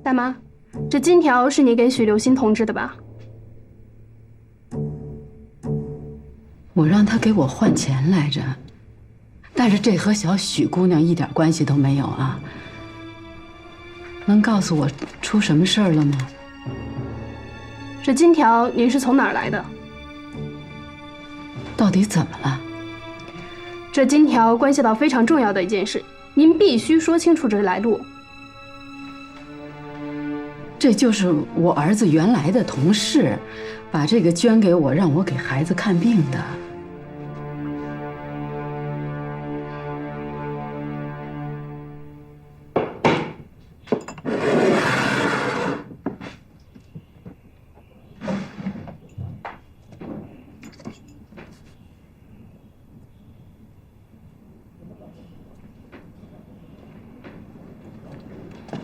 大妈，这金条是你给许留心同志的吧？我让他给我换钱来着，但是这和小许姑娘一点关系都没有啊。能告诉我出什么事儿了吗？这金条您是从哪儿来的？到底怎么了？这金条关系到非常重要的一件事，您必须说清楚这来路。这就是我儿子原来的同事，把这个捐给我，让我给孩子看病的。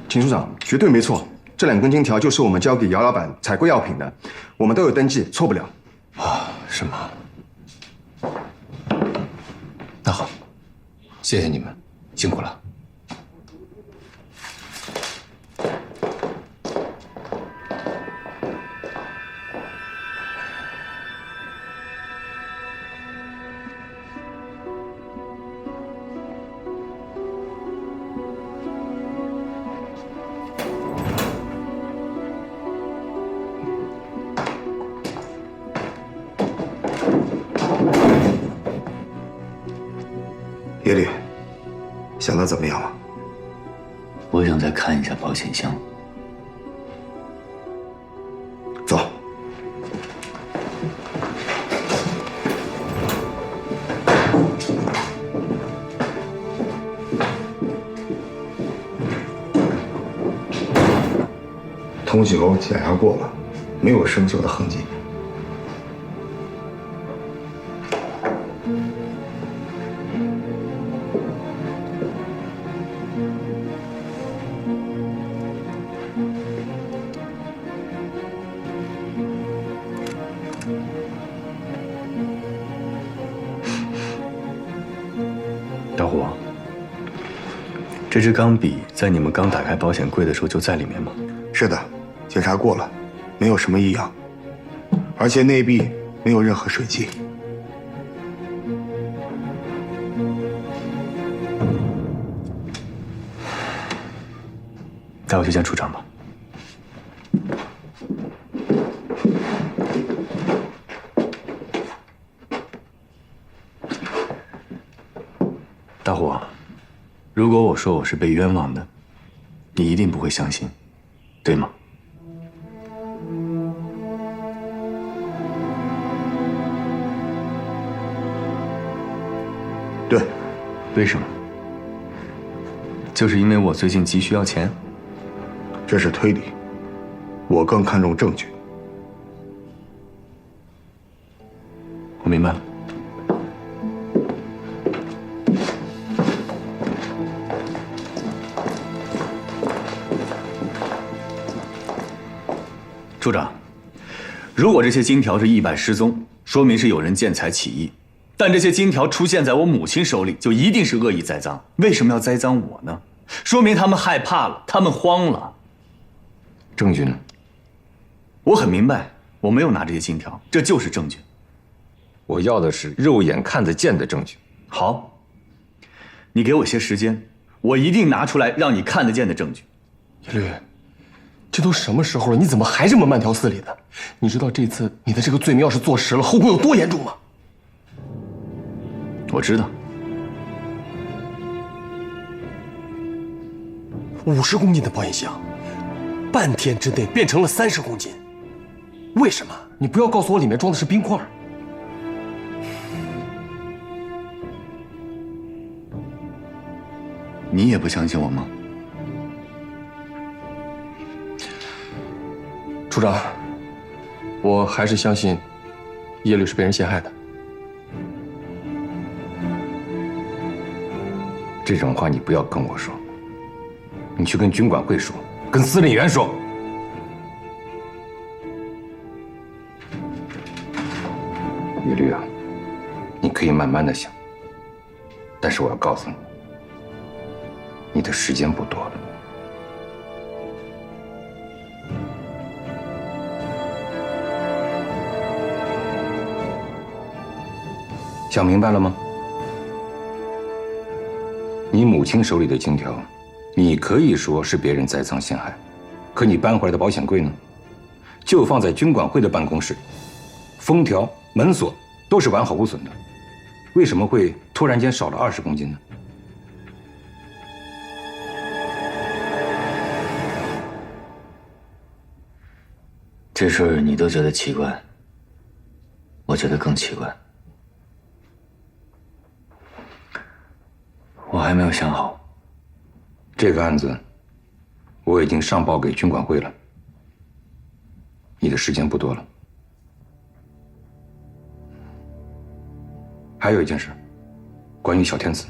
秦署长，绝对没错，这2根金条就是我们交给姚老板采购药品的，我们都有登记，错不了。啊，是吗？那好，谢谢你们，辛苦了。耶律，想得怎么样了？我想再看一下保险箱。走。通酒检查过了，没有生锈的痕迹。大虎，这支钢笔在你们刚打开保险柜的时候就在里面吗？是的，检查过了，没有什么异样，而且内壁没有任何水迹。带我去见处长吧。大虎，如果我说我是被冤枉的，你一定不会相信，对吗？对。为什么？就是因为我最近急需要钱？这是推理，我更看重证据。我明白了。处长，如果这些金条是意外失踪，说明是有人见财起意；但这些金条出现在我母亲手里，就一定是恶意栽赃。为什么要栽赃我呢？说明他们害怕了，他们慌了。证据呢？我很明白，我没有拿这些金条，这就是证据。我要的是肉眼看得见的证据。好，你给我些时间，我一定拿出来让你看得见的证据。耶律，这都什么时候了，你怎么还这么慢条斯理的？你知道这次你的这个罪名要是坐实了，后果有多严重吗？我知道。50公斤的保险箱，半天之内变成了30公斤，为什么？你不要告诉我里面装的是冰块。你也不相信我吗？处长，我还是相信耶律是被人陷害的。这种话你不要跟我说，你去跟军管会说，跟司令员说。耶律啊，你可以慢慢的想，但是我要告诉你，你的时间不多了。想明白了吗？你母亲手里的金条，你可以说是别人栽赃陷害，可你搬回来的保险柜呢，就放在军管会的办公室里，封条、门锁都是完好无损的，为什么会突然间少了20公斤呢？这事儿你都觉得奇怪，我觉得更奇怪。我还没有想好。这个案子我已经上报给军管会了，你的时间不多了。还有一件事，关于小天子，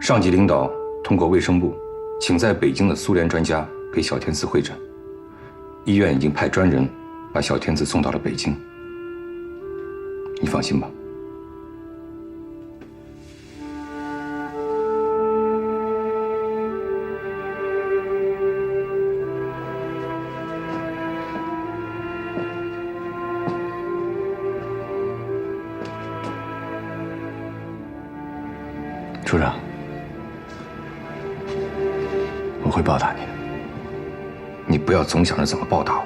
上级领导通过卫生部，请在北京的苏联专家给小天子会诊，医院已经派专人把小天子送到了北京，你放心吧。处长，我会报答你的。你不要总想着怎么报答我，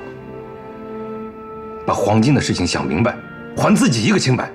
把黄金的事情想明白，还自己一个清白。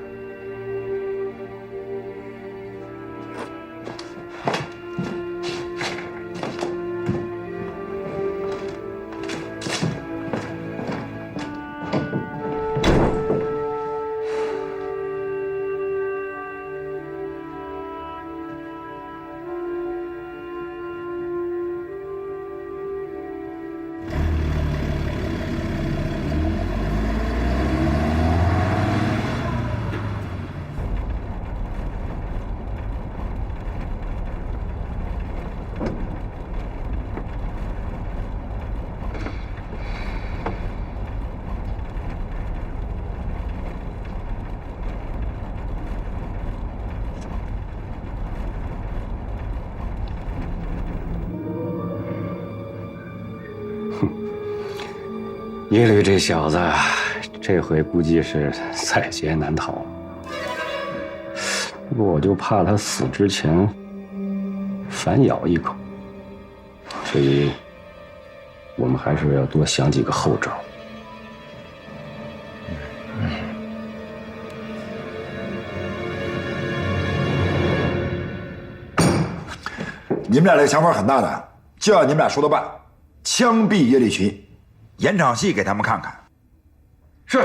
耶律这小子，这回估计是在劫难逃。不过我就怕他死之前反咬一口，所以我们还是要多想几个后招。你们俩这个想法很大胆，就要你们俩说的办，枪毙耶律群。演场戏给他们看看。是。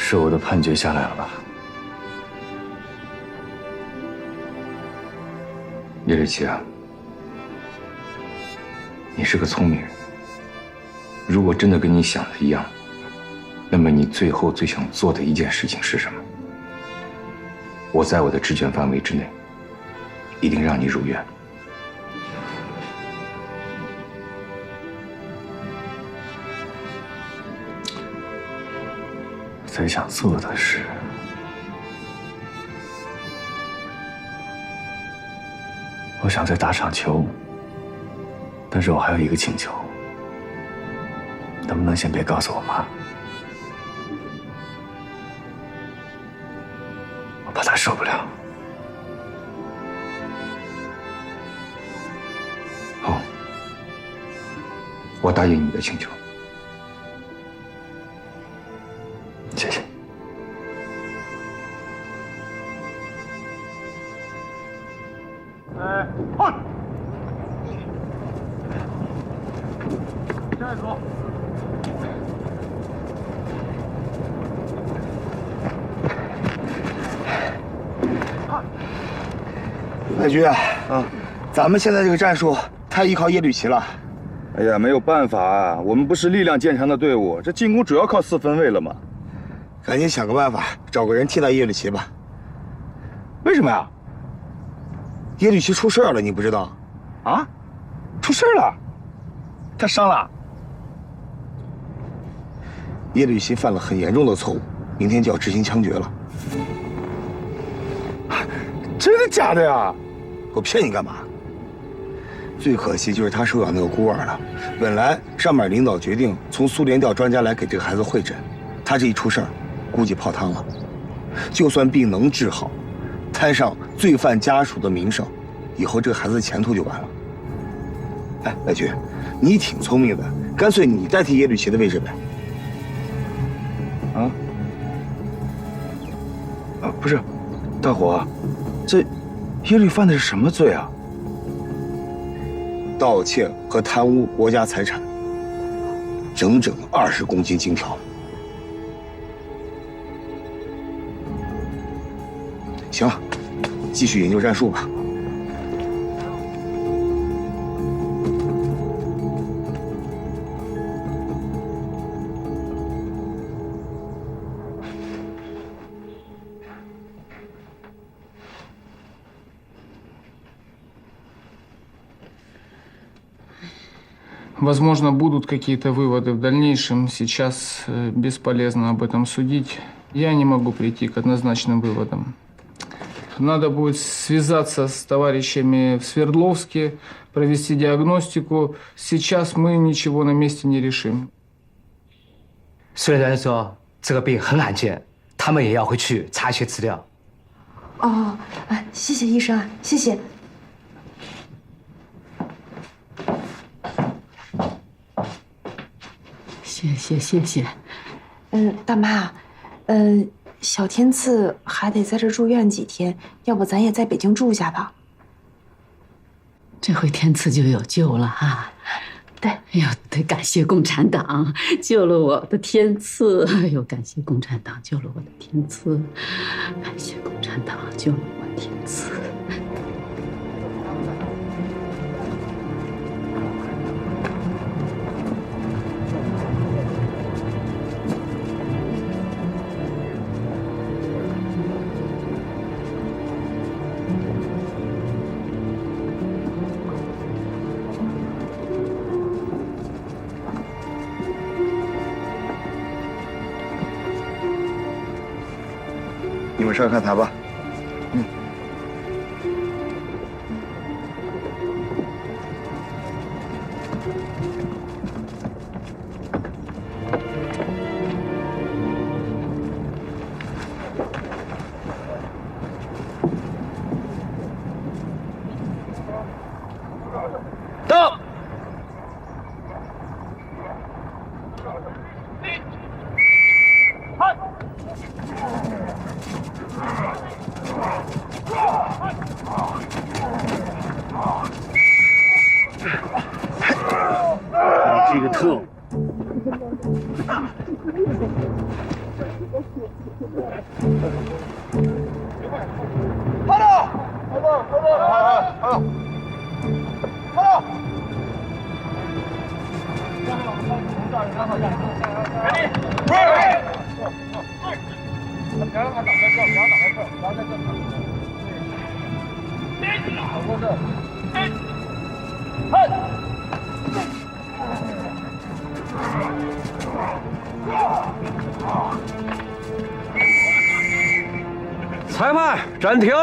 是我的判决下来了吧？叶瑞奇啊，你是个聪明人。如果真的跟你想的一样，那么你最后最想做的一件事情是什么？我在我的职权范围之内，一定让你如愿。最想做的事，我想再打场球，但是我还有一个请求，能不能先别告诉我妈？我怕她受不了。好，我答应你的请求。谢谢。换。下一组。太君啊，咱们现在这个战术太依靠耶律齐了。哎呀，没有办法啊，我们不是力量见长的队伍，这进攻主要靠4分卫了嘛。赶紧想个办法，找个人替代耶律齐吧。为什么呀？叶绿琪出事了，你不知道？啊？出事了？他伤了？叶绿琪犯了很严重的错误，明天就要执行枪决了。真的假的呀？我骗你干嘛？最可惜就是他收养那个孤儿了。本来上面领导决定从苏联调专家来给这个孩子会诊，他这一出事儿，估计泡汤了。就算病能治好，摊上罪犯家属的名声，以后这个孩子的前途就完了。哎，白菊，你挺聪明的，干脆你代替叶绿琪的位置呗。不是，大伙，这叶绿犯的是什么罪啊？盗窃和贪污国家财产，整整20公斤金条。行了，继续研究战术吧。Возможно, будут какие-то выводы в дальнейшем. Сейчас бесполезно об этом судить. Я не могу прийти к однозначным выводам. Надо будет связаться с товарищами в Свердловске, провести диагностику. Сейчас мы ничего на месте не решим. 虽然说这个病很罕见，他们也要回去查一些资料。哦，谢谢医生，谢谢。谢谢。大妈，小天赐还得在这住院几天，要不咱也在北京住下吧？这回天赐就有救了啊！对，哎呦，得感谢共产党救了我的天赐，哎呦，感谢共产党救了我的天赐，感谢共产党救了我天赐。你们上看台吧。到。这个特务！裁判，暂停。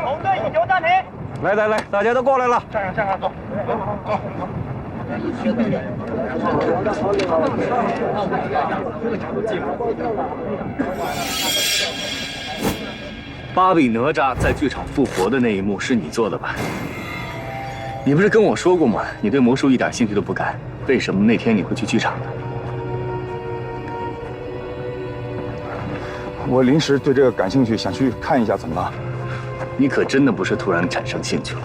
红队引球暂停。来，大家都过来了。站上，走。巴比哪吒在剧场复活的那一幕是你做的吧？你不是跟我说过吗？你对魔术一点兴趣都不感，为什么那天你会去剧场呢？我临时对这个感兴趣，想去看一下，怎么了？你可真的不是突然产生兴趣了，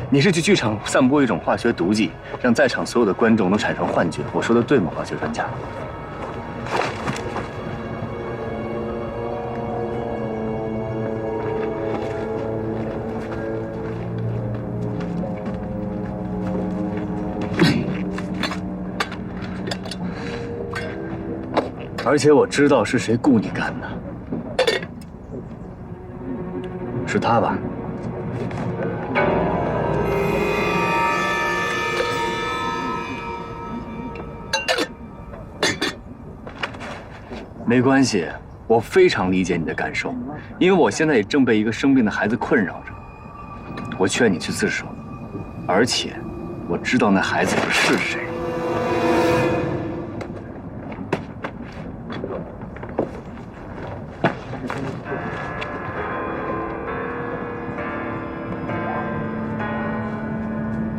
你是去剧场散播一种化学毒剂，让在场所有的观众都产生幻觉。我说的对吗，化学专家？而且我知道是谁雇你干的。是他吧？没关系，我非常理解你的感受，因为我现在也正被一个生病的孩子困扰着。我劝你去自首，而且我知道那孩子是谁。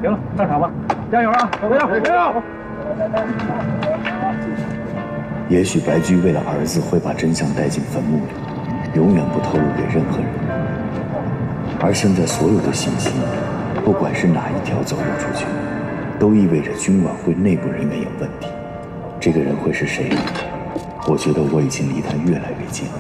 行了，上场吧，加油啊，小朋友，加油！也许白驹为了儿子会把真相带进坟墓里，永远不透露给任何人。而现在所有的信息，不管是哪一条走漏出去，都意味着军管会内部人员有问题。这个人会是谁？我觉得我已经离他越来越近了。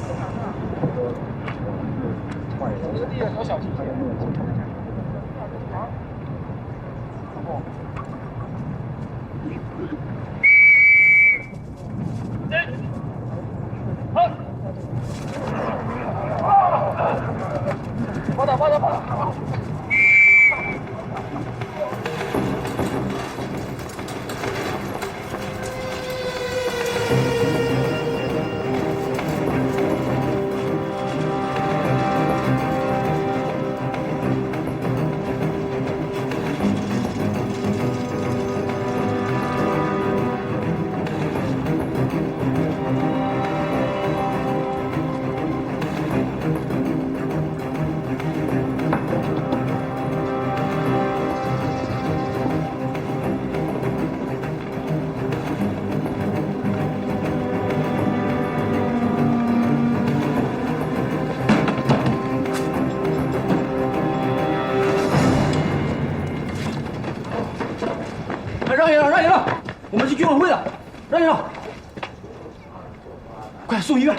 让一让，我们是军委会的，让一让，快送医院。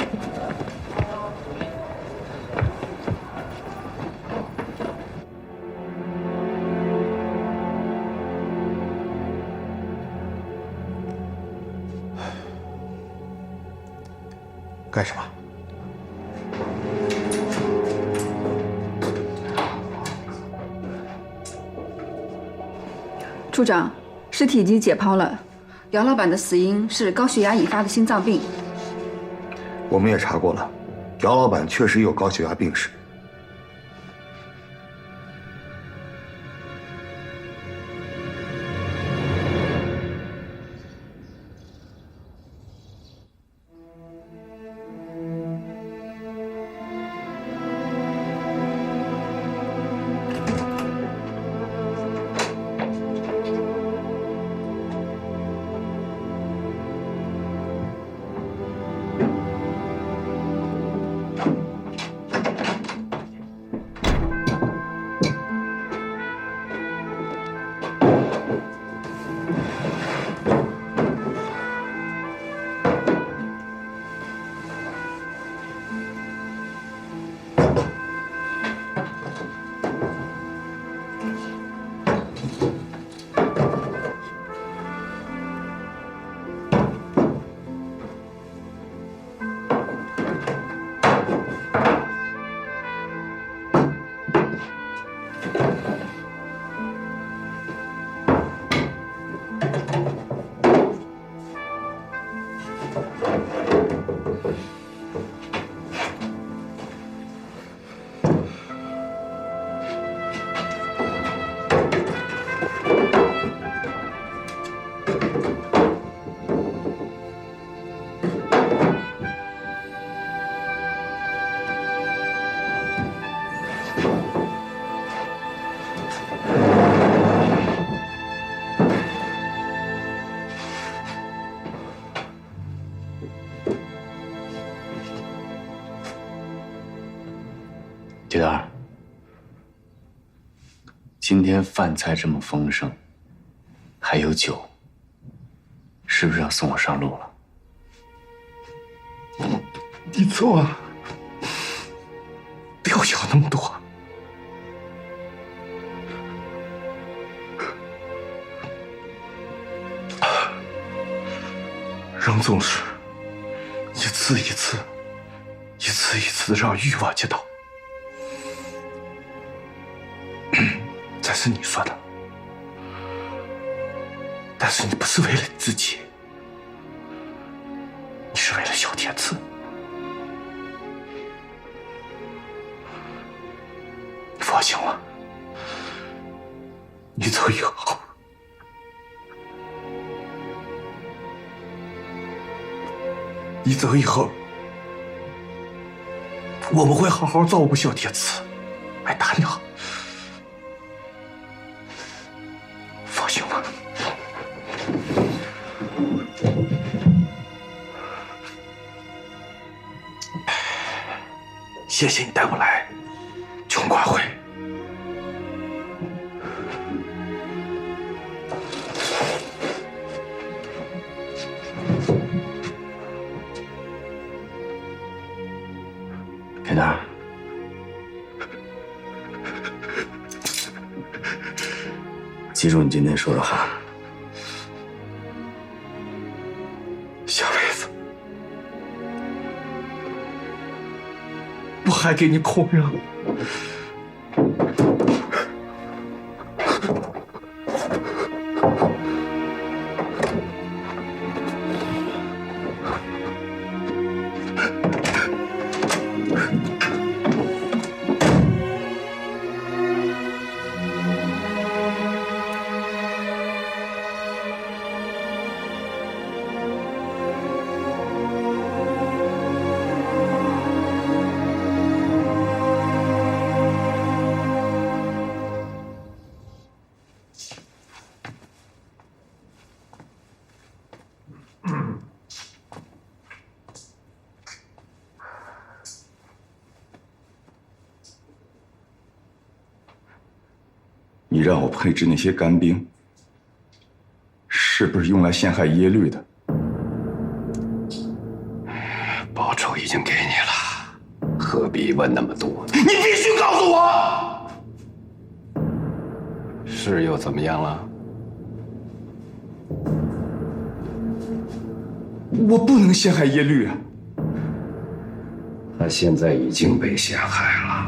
干什么？处长，尸体已经解剖了，姚老板的死因是高血压引发的心脏病。我们也查过了，姚老板确实有高血压病史。铁蛋儿，今天饭菜这么丰盛，还有酒，是不是要送我上路了？你错啊，不要要那么多。人总是一次一次的绕欲望街道。这是你说的，但是你不是为了你自己，你是为了小天赐。你放心吧，你走以后，我们会好好照顾小天赐，爱大娘。放心吧。谢谢你带我来穷管会。铁蛋儿，记住你今天说的话。下辈子我还给你供养。你让我配置那些干兵，是不是用来陷害耶律的？报酬已经给你了，何必问那么多？你必须告诉我！是又怎么样了？我不能陷害耶律啊！他现在已经被陷害了。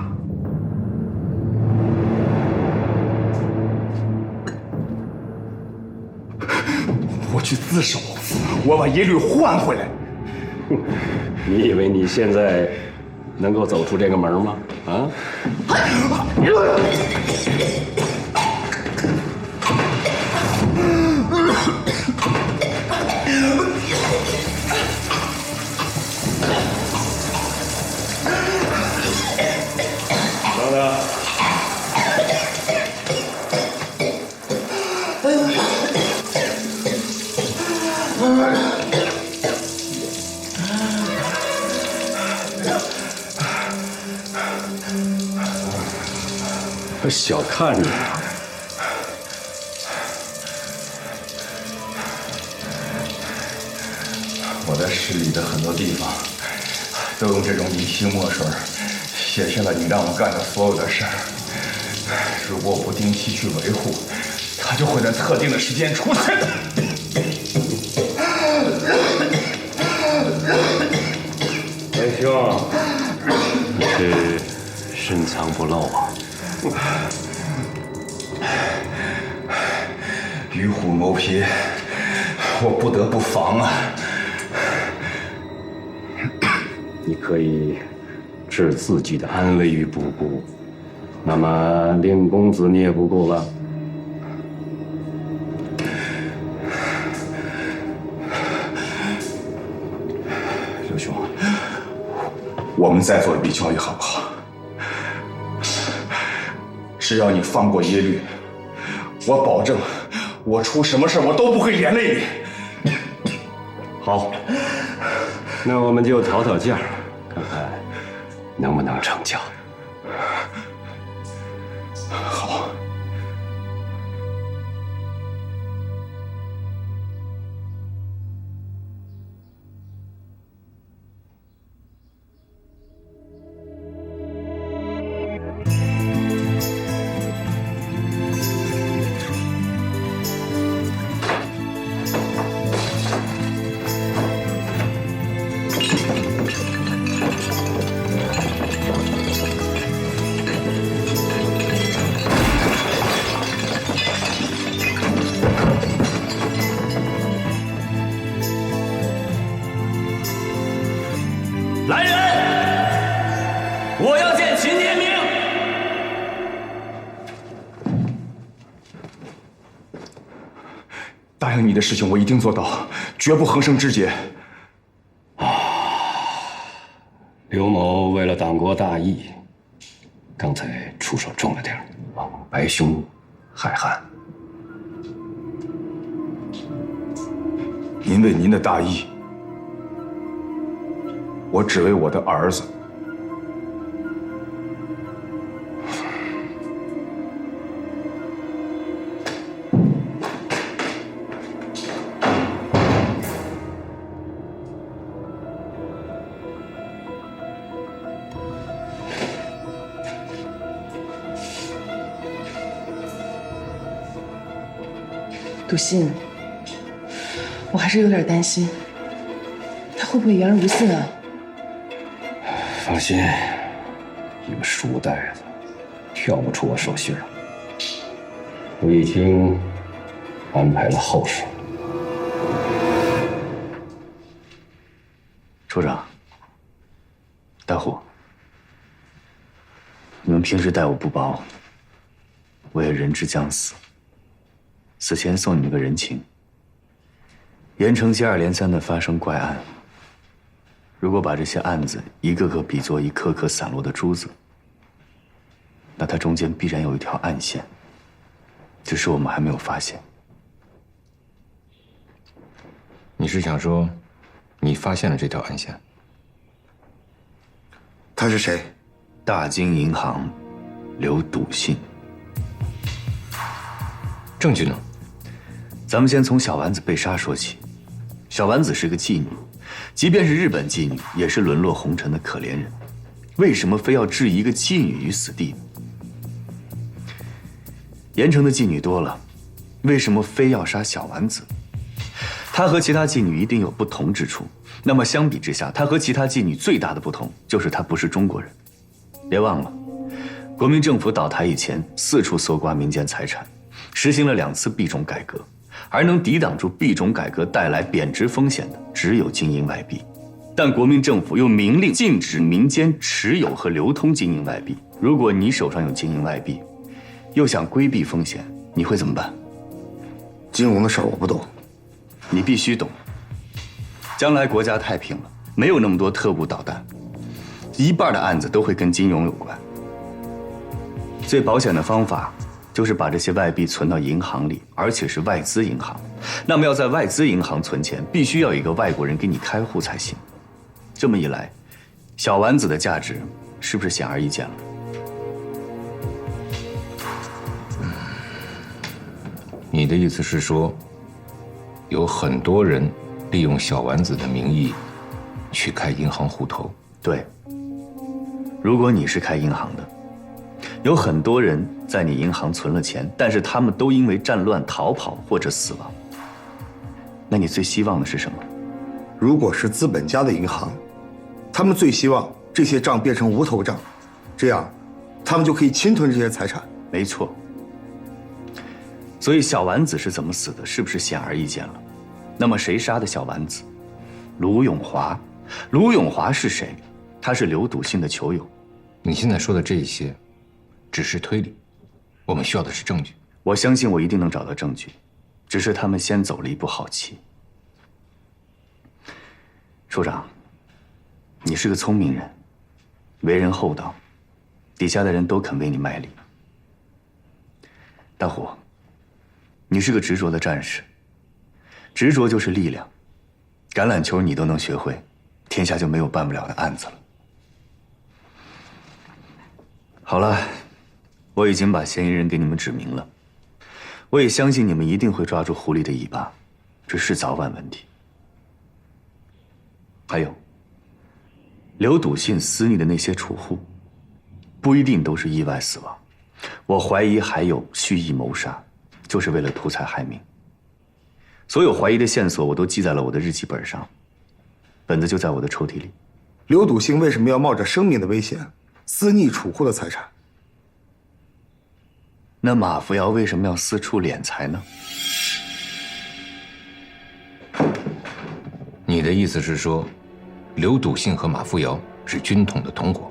我去自首，我把耶律换回来。你以为你现在能够走出这个门吗？啊！等等。小看你，我在诗里的很多地方都用这种乙烯墨水写下了你让我干的所有的事儿。如果我不定期去维护，它就会在特定的时间出现。文兄，你是深藏不露啊！与虎谋皮，我不得不防啊！你可以置自己的安危于不顾，那么令公子你也不顾了。刘兄，我们再做一笔交易好不好？只要你放过耶律，我保证，我出什么事我都不会连累你。好，那我们就讨讨价，看看能不能成交。好。答应你的事情我一定做到，绝不横生枝节。刘某为了党国大义，刚才出手重了点儿，白凶害汉。您为您的大义，我只为我的儿子。笃信，我还是有点担心，他会不会言而无信啊？放心，一个书呆子跳不出我手心了。我已经安排了后事。处长，大虎，你们平时待我不薄，我也人之将死。死前送你们个人情。盐城接二连三的发生怪案，如果把这些案子一个个比作一颗颗散落的珠子，那它中间必然有一条暗线，只是我们还没有发现。你是想说，你发现了这条暗线？他是谁？大金银行刘笃信。证据呢？咱们先从小丸子被杀说起。小丸子是个妓女，即便是日本妓女，也是沦落红尘的可怜人。为什么非要置一个妓女于死地呢？盐城的妓女多了，为什么非要杀小丸子？她和其他妓女一定有不同之处。那么相比之下，她和其他妓女最大的不同就是她不是中国人。别忘了，国民政府倒台以前，四处搜刮民间财产，实行了2次币种改革，而能抵挡住币种改革带来贬值风险的，只有金银外币。但国民政府又明令禁止民间持有和流通金银外币。如果你手上有金银外币，又想规避风险，你会怎么办？金融的事儿我不懂，你必须懂。将来国家太平了，没有那么多特务导弹，一半的案子都会跟金融有关。最保险的方法就是把这些外币存到银行里，而且是外资银行。那么要在外资银行存钱，必须要有一个外国人给你开户才行。这么一来，小丸子的价值是不是显而易见了？你的意思是说，有很多人利用小丸子的名义去开银行户头？对。如果你是开银行的，有很多人在你银行存了钱，但是他们都因为战乱逃跑或者死亡。那你最希望的是什么？如果是资本家的银行，他们最希望这些账变成无头账，这样他们就可以侵吞这些财产。没错。所以小丸子是怎么死的，是不是显而易见了？那么谁杀的小丸子？卢永华。卢永华是谁？他是刘笃信的球友。你现在说的这些只是推理，我们需要的是证据。我相信我一定能找到证据，只是他们先走了一步好棋。处长，你是个聪明人，为人厚道，底下的人都肯为你卖力。大虎，你是个执着的战士，执着就是力量。橄榄球你都能学会，天下就没有办不了的案子了。好了，我已经把嫌疑人给你们指明了，我也相信你们一定会抓住狐狸的尾巴，只是早晚问题。还有，刘笃信私匿的那些储户，不一定都是意外死亡，我怀疑还有蓄意谋杀，就是为了图财害命。所有怀疑的线索我都记在了我的日记本上，本子就在我的抽屉里。刘笃信为什么要冒着生命的危险私匿储户的财产？那马扶摇为什么要四处敛财呢？你的意思是说，刘笃信和马扶摇是军统的同伙？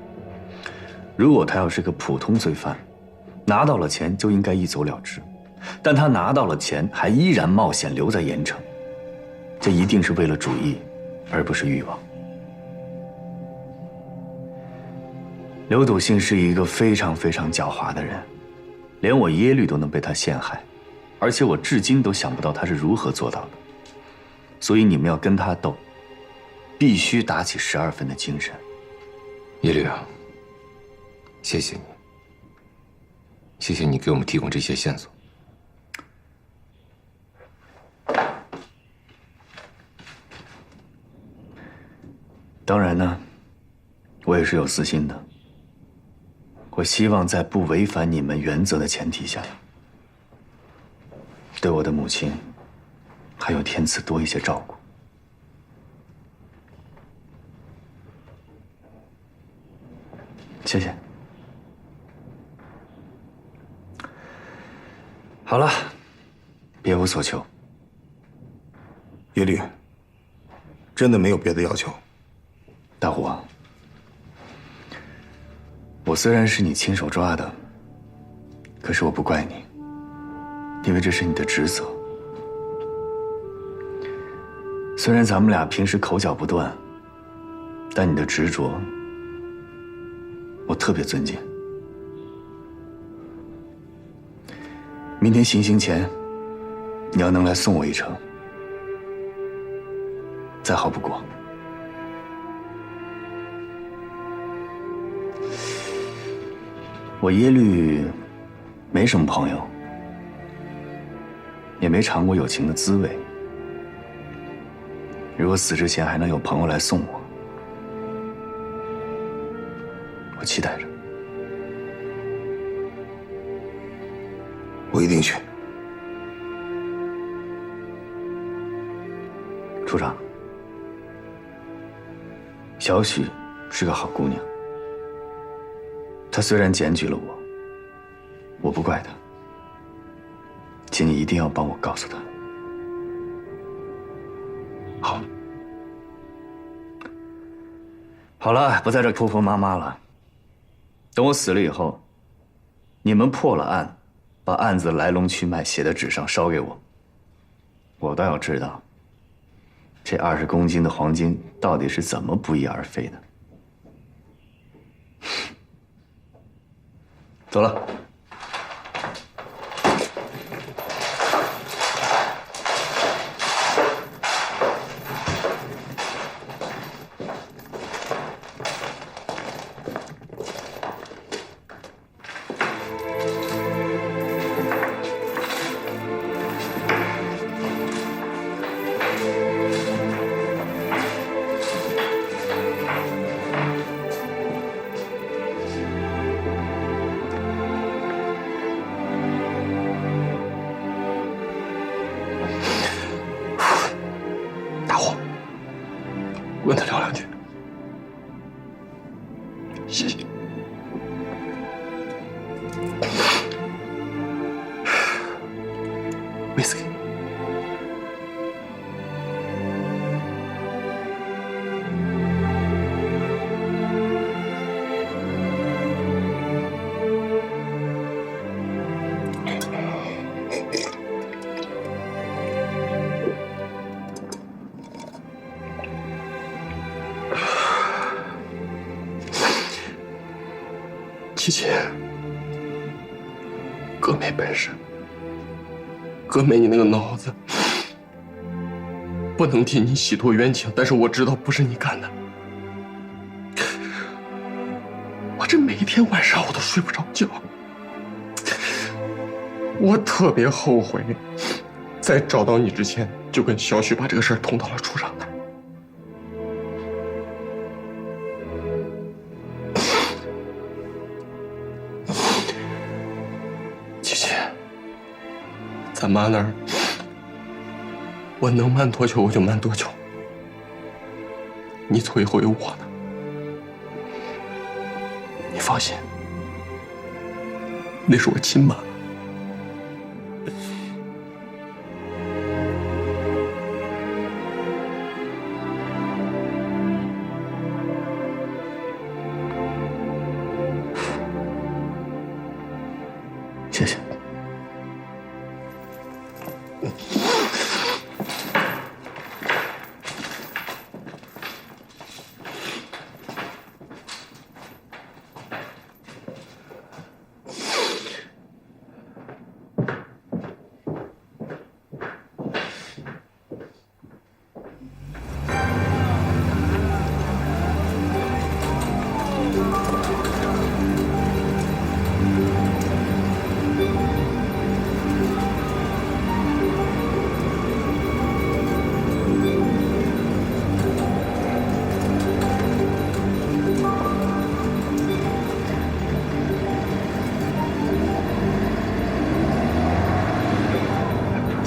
如果他要是个普通罪犯，拿到了钱就应该一走了之，但他拿到了钱，还依然冒险留在盐城，这一定是为了主义，而不是欲望。刘笃信是一个非常非常狡猾的人，连我耶律都能被他陷害，而且我至今都想不到他是如何做到的。所以你们要跟他斗，必须打起12分的精神。耶律啊，谢谢你，谢谢你给我们提供这些线索。当然呢，我也是有私心的。我希望在不违反你们原则的前提下，对我的母亲还有天赐多一些照顾。谢谢。好了，别无所求。耶律，真的没有别的要求。大虎啊，我虽然是你亲手抓的，可是我不怪你，因为这是你的职责。虽然咱们俩平时口角不断，但你的执着，我特别尊敬。明天行刑前，你要能来送我一程，再好不过。我耶律没什么朋友，也没尝过友情的滋味。如果死之前还能有朋友来送我，我期待着。我一定去。处长，小许是个好姑娘。她虽然检举了我，我不怪她，请你一定要帮我告诉她。好。好了，不在这婆婆妈妈了。等我死了以后，你们破了案，把案子来龙去脉写在纸上烧给我，我倒要知道，这20公斤的黄金到底是怎么不翼而飞的。走了。跟他聊两句。谢谢。威士忌。琪琪，哥没本事，哥没你那个脑子，不能替你洗脱冤情。但是我知道不是你干的，我这每天晚上我都睡不着觉，我特别后悔，在找到你之前就跟小许把这个事儿捅到了处长那儿。咱妈那儿，我能瞒多久我就瞒多久。你最后有我呢，你放心，那是我亲妈。谢谢。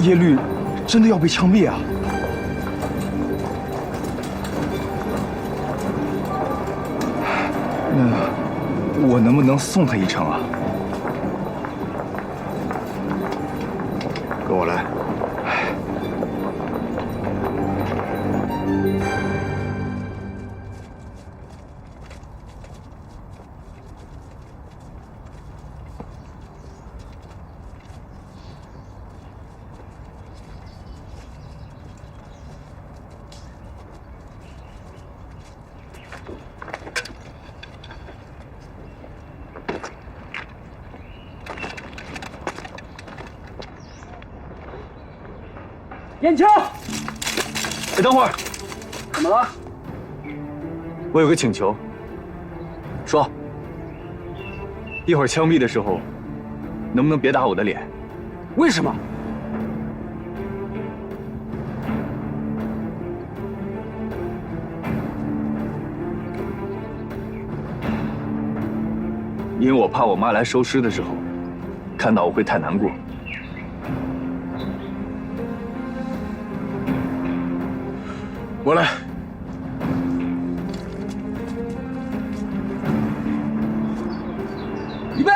耶律真的要被枪毙啊！那我能不能送他一程啊？跟我来。燕秋，哎，等会儿，怎么了？我有个请求。说。一会儿枪毙的时候，能不能别打我的脸？为什么？因为我怕我妈来收尸的时候，看到我会太难过。我来。预备！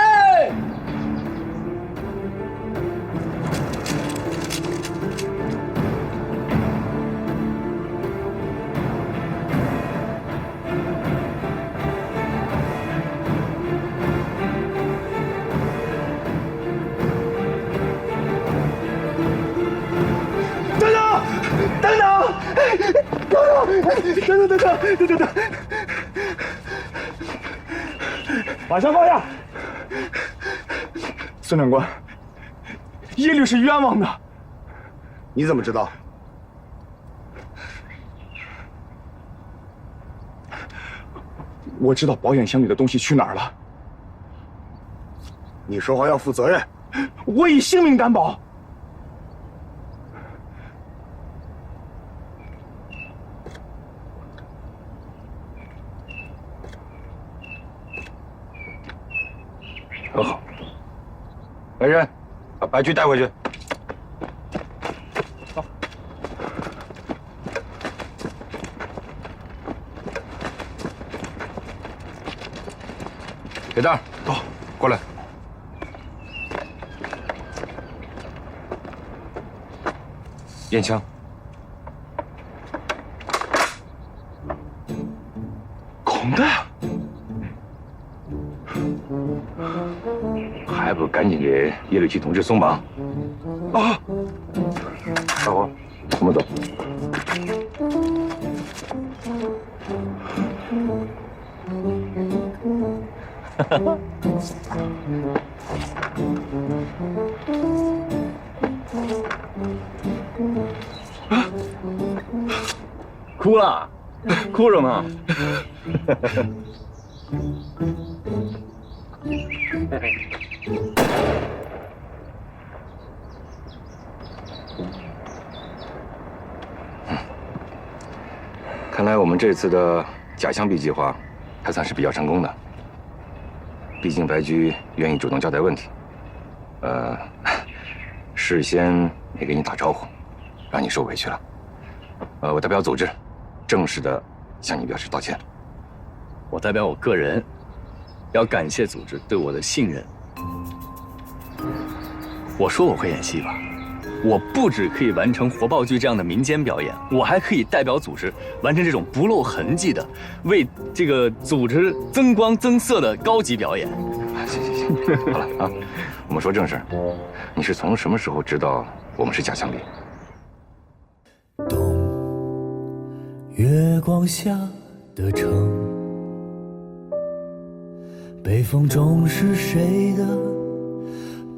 等！把枪放下！孙长官，耶律是冤枉的。你怎么知道？我知道保险箱里的东西去哪儿了。你说话要负责任。我以性命担保。很好，来人，把白驹带回去。好。铁蛋，到，过来。验枪。孔的。还不赶紧给耶律齐同志松绑！啊！大伙，我们走。哭了，哭什么？看来我们这次的假枪毙计划还算是比较成功的。毕竟白驹愿意主动交代问题，事先没给你打招呼，让你受委屈了。我代表组织，正式的向你表示道歉。我代表我个人，要感谢组织对我的信任。我说我会演戏吧，我不只可以完成活报剧这样的民间表演，我还可以代表组织完成这种不露痕迹的为这个组织增光增色的高级表演。行，好了啊，我们说正事。你是从什么时候知道我们是假想敌。月光下的城，北风中是谁的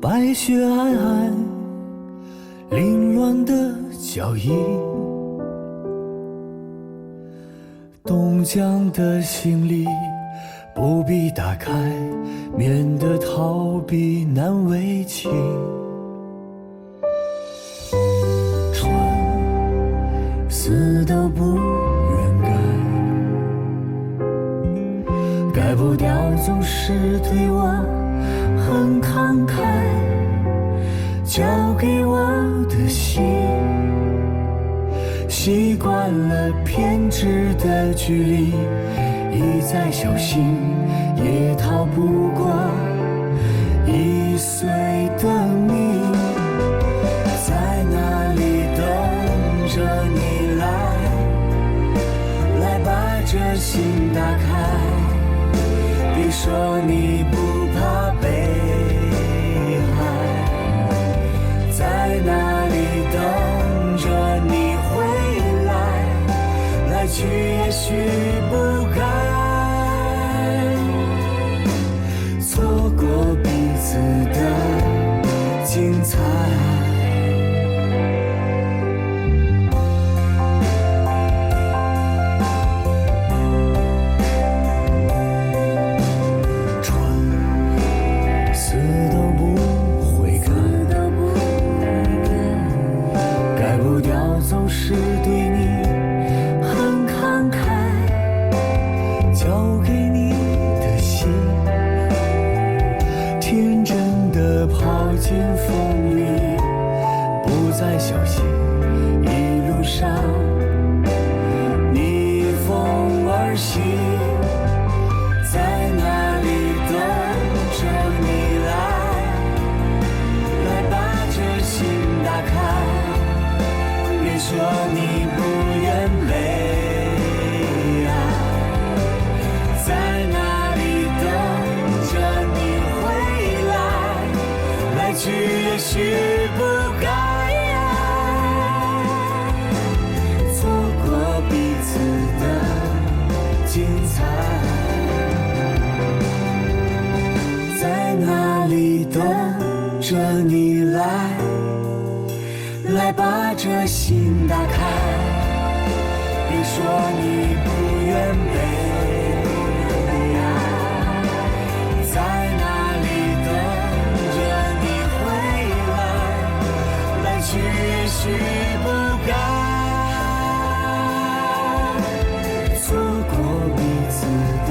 白雪皑皑，凌乱的脚印，冻僵的行李不必打开，免得逃避难为情。船死都不愿改不掉总是对我很慷慨，交给我的心习惯了偏执的距离，一再小心也逃不过易碎的你。在哪里等着你来把这心打开，别说你不怕被害，在哪里等着你回来，来去也许不该错过彼此的精彩。总是对你很慷慨，交给你的心天真的跑进风雨，不再小心一路上逆风而行。在哪里等着你来把这心打开，别说你不愿被爱，在哪里等着你回来，来去也许不该错过彼此的精彩。在哪里等着你来把这心打开，别说你不愿被爱，在哪里等着你回来，来去也许不该错过彼此的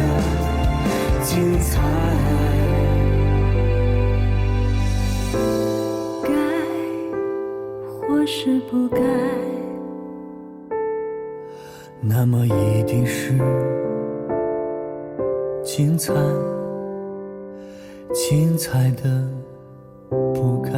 精彩。或是不该，那么一定是精彩，精彩的不该。